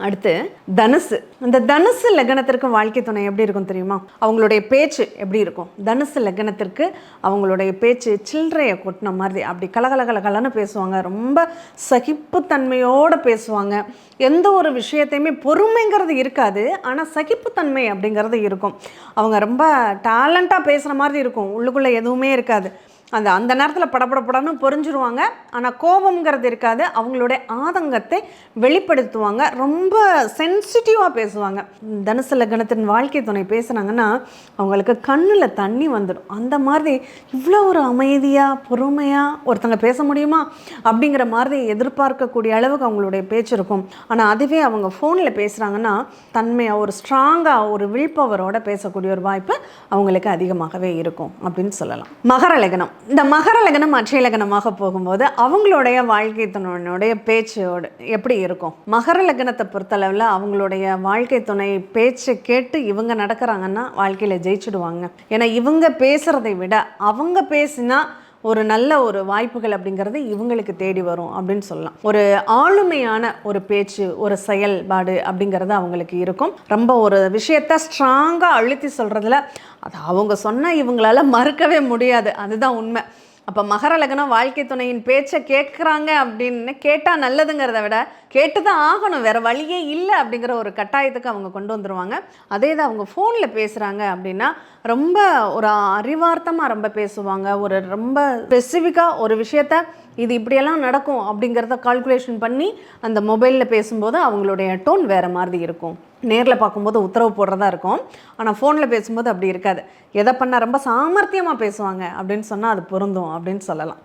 அடுத்து தனுசு. இந்த தனுசு லக்னத்திற்கு வாழ்க்கை துணை எப்படி இருக்கும் தெரியுமா? அவங்களுடைய பேச்சு எப்படி இருக்கும்? தனுசு லக்னத்திற்கு அவங்களுடைய பேச்சு சில்லறையை கொட்டின மாதிரி அப்படி கலகலகலன்னு பேசுவாங்க. ரொம்ப சகிப்புத்தன்மையோடு பேசுவாங்க. எந்த ஒரு விஷயத்தையுமே பொறுமைங்கிறது இருக்காது, ஆனால் சகிப்புத்தன்மை அப்படிங்கிறது இருக்கும். அவங்க ரொம்ப டேலண்ட்டாக பேசுகிற மாதிரி இருக்கும், உள்ளுக்குள்ளே எதுவுமே இருக்காது. அந்த நேரத்தில் படப்படப்படன்னு பொறிஞ்சிருவாங்க, ஆனால் கோபம்ங்கிறது இருக்காது. அவங்களுடைய ஆதங்கத்தை வெளிப்படுத்துவாங்க, ரொம்ப சென்சிட்டிவாக பேசுவாங்க. தனுசு லக்னத்தின் வாழ்க்கை துணை பேசுனாங்கன்னா அவங்களுக்கு கண்ணில் தண்ணி வந்துடும். அந்த மாதிரி இவ்வளோ ஒரு அமைதியாக பொறுமையாக ஒருத்தங்க பேச முடியுமா அப்படிங்கிற மாதிரி எதிர்பார்க்கக்கூடிய அளவுக்கு அவங்களுடைய பேச்சு இருக்கும். ஆனால் அதுவே அவங்க ஃபோனில் பேசுகிறாங்கன்னா தன்மையாக ஒரு ஸ்ட்ராங்காக ஒரு வில் பவரோடு பேசக்கூடிய ஒரு வாய்ப்பு அவங்களுக்கு அதிகமாகவே இருக்கும் அப்படின்னு சொல்லலாம். மகர லக்னம். இந்த மகர லக்னம் அட்சய லக்னமாக போகும்போது அவங்களுடைய வாழ்க்கை துணையினுடைய பேச்சோடு எப்படி இருக்கும்? மகர லக்னத்தை பொறுத்தளவில் அவங்களுடைய வாழ்க்கை துணை பேச்சை கேட்டு இவங்க நடக்கிறாங்கன்னா வாழ்க்கையில் ஜெயிச்சுடுவாங்க. ஏன்னா இவங்க பேசுகிறதை விட அவங்க பேசினா ஒரு நல்ல ஒரு வாய்ப்புகள் அப்படிங்கிறது இவங்களுக்கு தேடி வரும் அப்படின்னு சொல்லலாம். ஒரு ஆளுமையான ஒரு பேச்சு, ஒரு செயல்பாடு அப்படிங்கிறது அவங்களுக்கு இருக்கும். ரொம்ப ஒரு விஷயத்த ஸ்ட்ராங்காக அழுத்தி சொல்கிறதுல அது அவங்க சொன்னால் இவங்களால மறுக்கவே முடியாது, அதுதான் உண்மை. அப்போ மகர லக்னம் வாழ்க்கை துணையின் பேச்சை கேட்குறாங்க அப்படின்னு கேட்டால் நல்லதுங்கிறத விட கேட்டு தான் ஆகணும், வேறு வழியே இல்லை அப்படிங்கிற ஒரு கட்டாயத்துக்கு அவங்க கொண்டு வந்துடுவாங்க. அதே தான் அவங்க ஃபோனில் பேசுகிறாங்க அப்படின்னா ரொம்ப ஒரு அறிவார்த்தமாக ரொம்ப பேசுவாங்க. ஒரு ரொம்ப ஸ்பெசிஃபிக்காக ஒரு விஷயத்த இது இப்படியெல்லாம் நடக்கும் அப்படிங்கிறத கால்குலேஷன் பண்ணி அந்த மொபைலில் பேசும்போது அவங்களுடைய டோன் வேறு மாதிரி இருக்கும். நேரில் பார்க்கும்போது உத்தரவு போடுறதா இருக்கும், ஆனால் ஃபோனில் பேசும்போது அப்படி இருக்காது. எதை பண்ணால் ரொம்ப சாமர்த்தியமாக பேசுவாங்க அப்படின்னு சொன்னால் அது பொருந்தும் அப்படின்னு சொல்லலாம்.